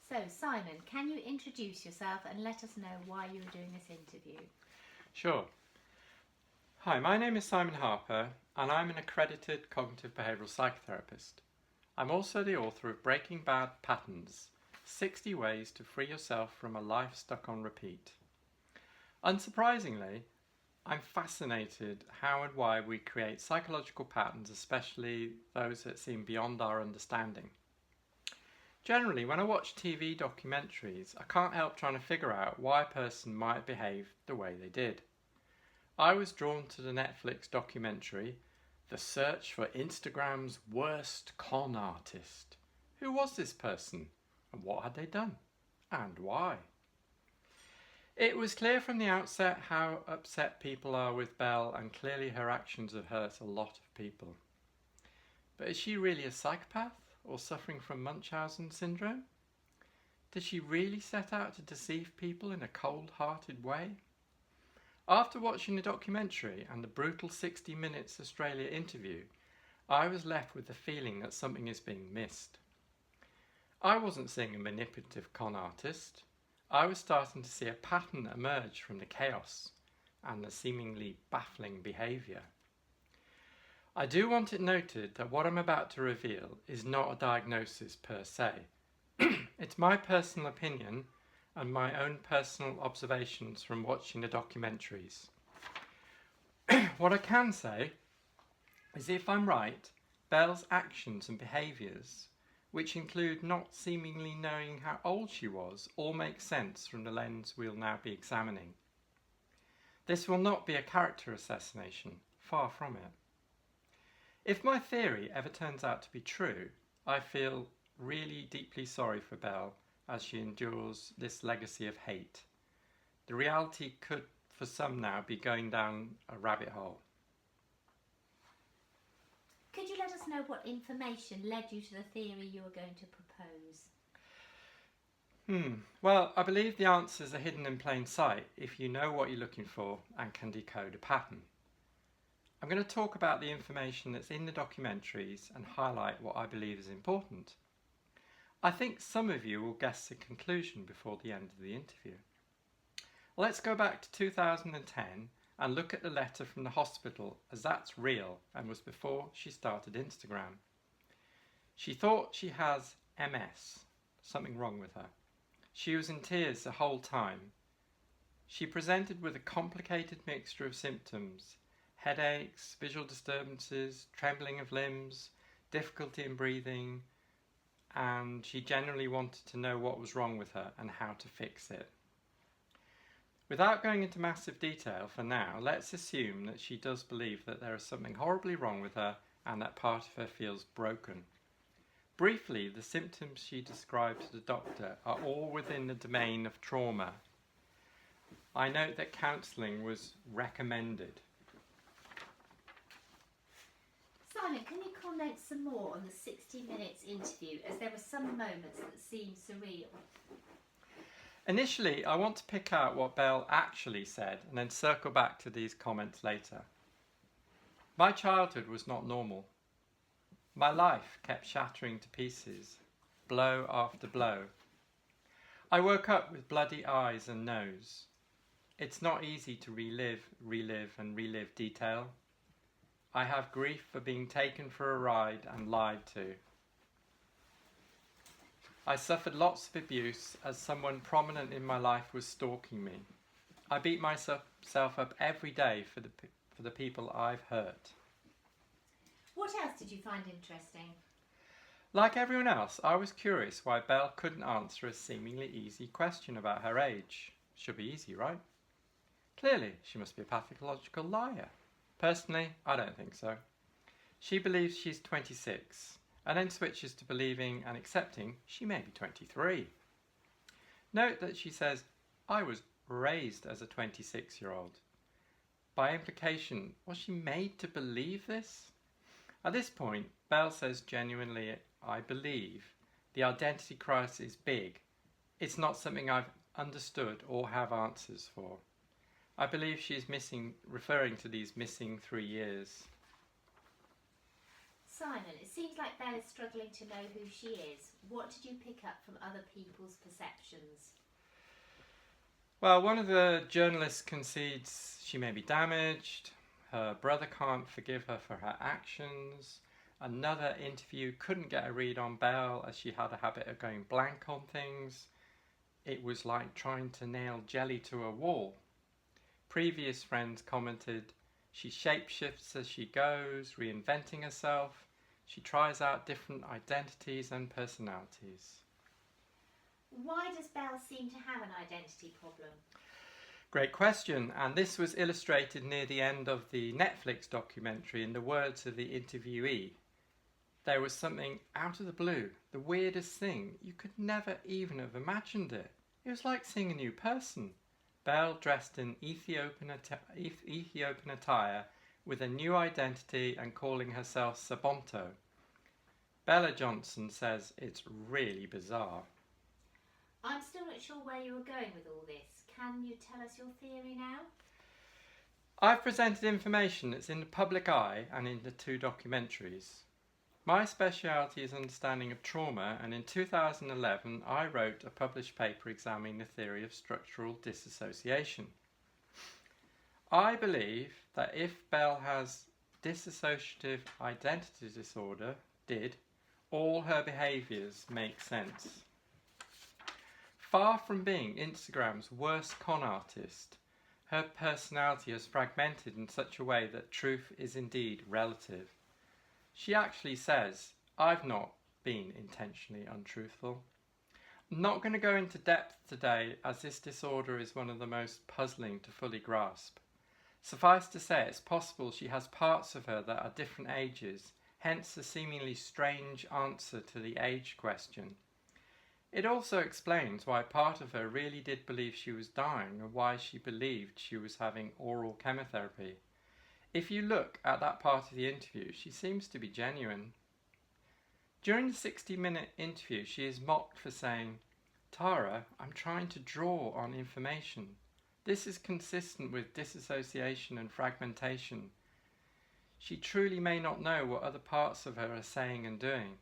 So, Simon, can you introduce yourself and let us know why you are doing this interview? Sure. Hi, my name is Simon Harper and I'm an accredited Cognitive Behavioural Psychotherapist. I'm also the author of Breaking Bad Patterns, 60 Ways to Free Yourself from a Life Stuck on Repeat. Unsurprisingly, I'm fascinated how and why we create psychological patterns, especially those that seem beyond our understanding. Generally, when I watch TV documentaries, I can't help trying to figure out why a person might behave the way they did. I was drawn to the Netflix documentary, The Search for Instagram's Worst Con Artist. Who was this person? And what had they done? And why? It was clear from the outset how upset people are with Belle, and clearly her actions have hurt a lot of people. But is she really a psychopath or suffering from Munchausen syndrome? Did she really set out to deceive people in a cold-hearted way? After watching the documentary and the brutal 60 Minutes Australia interview, I was left with the feeling that something is being missed. I wasn't seeing a manipulative con artist. I was starting to see a pattern emerge from the chaos and the seemingly baffling behaviour. I do want it noted that what I'm about to reveal is not a diagnosis per se. It's my personal opinion and my own personal observations from watching the documentaries. What I can say is, if I'm right, Belle's actions and behaviours, which include not seemingly knowing how old she was, all make sense from the lens we'll now be examining. This will not be a character assassination, far from it. If my theory ever turns out to be true, I feel really deeply sorry for Belle as she endures this legacy of hate. The reality could, for some now, be going down a rabbit hole. Could you let us know what information led you to the theory you were going to propose? Well, I believe the answers are hidden in plain sight if you know what you're looking for and can decode a pattern. I'm going to talk about the information that's in the documentaries and highlight what I believe is important. I think some of you will guess the conclusion before the end of the interview. Let's go back to 2010 and look at the letter from the hospital, as that's real and was before she started Instagram. She thought she has MS, something wrong with her. She was in tears the whole time. She presented with a complicated mixture of symptoms: headaches, visual disturbances, trembling of limbs, difficulty in breathing, and she genuinely wanted to know what was wrong with her and how to fix it. Without going into massive detail for now, let's assume that she does believe that there is something horribly wrong with her and that part of her feels broken. Briefly, the symptoms she described to the doctor are all within the domain of trauma. I note that counselling was recommended. Simon, can you comment some more on the 60 Minutes interview, as there were some moments that seemed surreal? Initially, I want to pick out what Belle actually said and then circle back to these comments later. My childhood was not normal. My life kept shattering to pieces, blow after blow. I woke up with bloody eyes and nose. It's not easy to relive detail. I have grief for being taken for a ride and lied to. I suffered lots of abuse as someone prominent in my life was stalking me. I beat myself up every day for the people I've hurt. What else did you find interesting? Like everyone else, I was curious why Belle couldn't answer a seemingly easy question about her age. Should be easy, right? Clearly, she must be a pathological liar. Personally, I don't think so. She believes she's 26, and then switches to believing and accepting she may be 23. Note that she says, I was raised as a 26-year-old. By implication, was she made to believe this? At this point, Belle says genuinely, I believe the identity crisis is big. It's not something I've understood or have answers for. I believe she is referring to these missing 3 years. Simon, it seems like Belle is struggling to know who she is. What did you pick up from other people's perceptions? Well, one of the journalists concedes she may be damaged. Her brother can't forgive her for her actions. Another interview couldn't get a read on Belle as she had a habit of going blank on things. It was like trying to nail jelly to a wall. Previous friends commented, she shapeshifts as she goes, reinventing herself. She tries out different identities and personalities. Why does Belle seem to have an identity problem? Great question, and this was illustrated near the end of the Netflix documentary in the words of the interviewee. There was something out of the blue, the weirdest thing. You could never even have imagined it. It was like seeing a new person. Belle dressed in Ethiopian attire with a new identity and calling herself Sabonto. Bella Johnson says it's really bizarre. I'm still not sure where you were going with all this. Can you tell us your theory now? I've presented information that's in the public eye and in the two documentaries. My speciality is understanding of trauma, and in 2011 I wrote a published paper examining the theory of structural dissociation. I believe that if Belle has dissociative identity disorder, all her behaviours make sense. Far from being Instagram's worst con artist, her personality has fragmented in such a way that truth is indeed relative. She actually says, I've not been intentionally untruthful. I'm not going to go into depth today as this disorder is one of the most puzzling to fully grasp. Suffice to say, it's possible she has parts of her that are different ages, hence the seemingly strange answer to the age question. It also explains why part of her really did believe she was dying and why she believed she was having oral chemotherapy. If you look at that part of the interview, she seems to be genuine. During the 60-minute interview, she is mocked for saying, Tara, I'm trying to draw on information. This is consistent with dissociation and fragmentation. She truly may not know what other parts of her are saying and doing.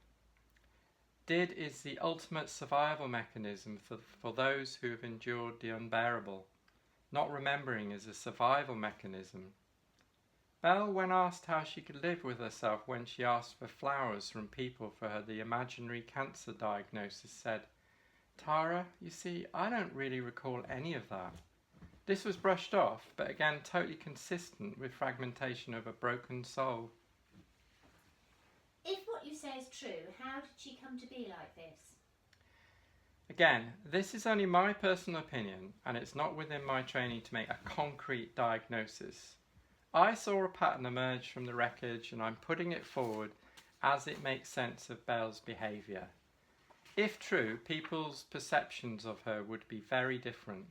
Did is the ultimate survival mechanism for those who have endured the unbearable. Not remembering is a survival mechanism. Belle, when asked how she could live with herself when she asked for flowers from people for the imaginary cancer diagnosis, said, Tara, you see, I don't really recall any of that. This was brushed off, but again totally consistent with fragmentation of a broken soul. If what you say is true, how did she come to be like this? Again, this is only my personal opinion, and it's not within my training to make a concrete diagnosis. I saw a pattern emerge from the wreckage, and I'm putting it forward as it makes sense of Belle's behaviour. If true, people's perceptions of her would be very different.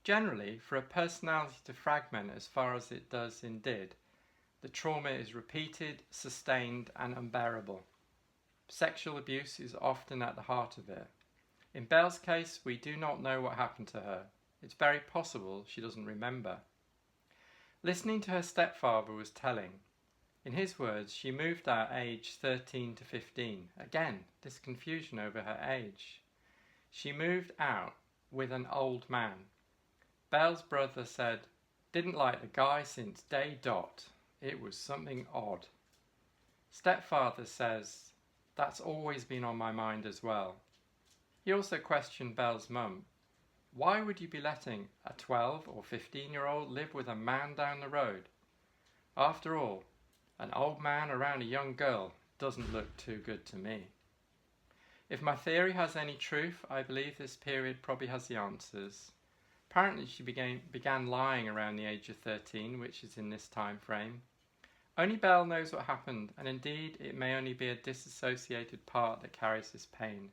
Generally, for a personality to fragment as far as it does in did, the trauma is repeated, sustained and unbearable. Sexual abuse is often at the heart of it. In Belle's case, we do not know what happened to her. It's very possible she doesn't remember. Listening to her stepfather was telling. In his words, she moved out aged 13 to 15. Again, this confusion over her age. She moved out with an old man. Belle's brother said, didn't like the guy since day dot. It was something odd. Stepfather says, that's always been on my mind as well. He also questioned Belle's mum. Why would you be letting a 12 or 15-year-old live with a man down the road? After all, an old man around a young girl doesn't look too good to me. If my theory has any truth, I believe this period probably has the answers. Apparently she began lying around the age of 13, which is in this time frame. Only Belle knows what happened, and indeed it may only be a disassociated part that carries this pain.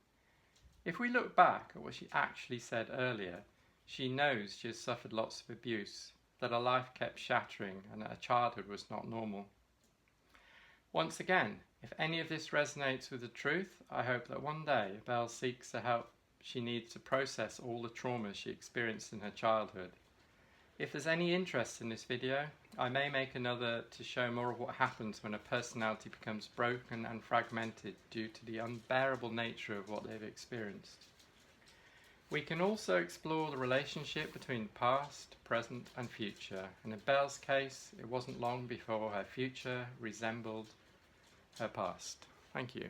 If we look back at what she actually said earlier, she knows she has suffered lots of abuse, that her life kept shattering and that her childhood was not normal. Once again, if any of this resonates with the truth, I hope that one day Belle seeks the help she needs to process all the trauma she experienced in her childhood. If there's any interest in this video, I may make another to show more of what happens when a personality becomes broken and fragmented due to the unbearable nature of what they've experienced. We can also explore the relationship between past, present and future, and in Belle's case, it wasn't long before her future resembled her past. Thank you.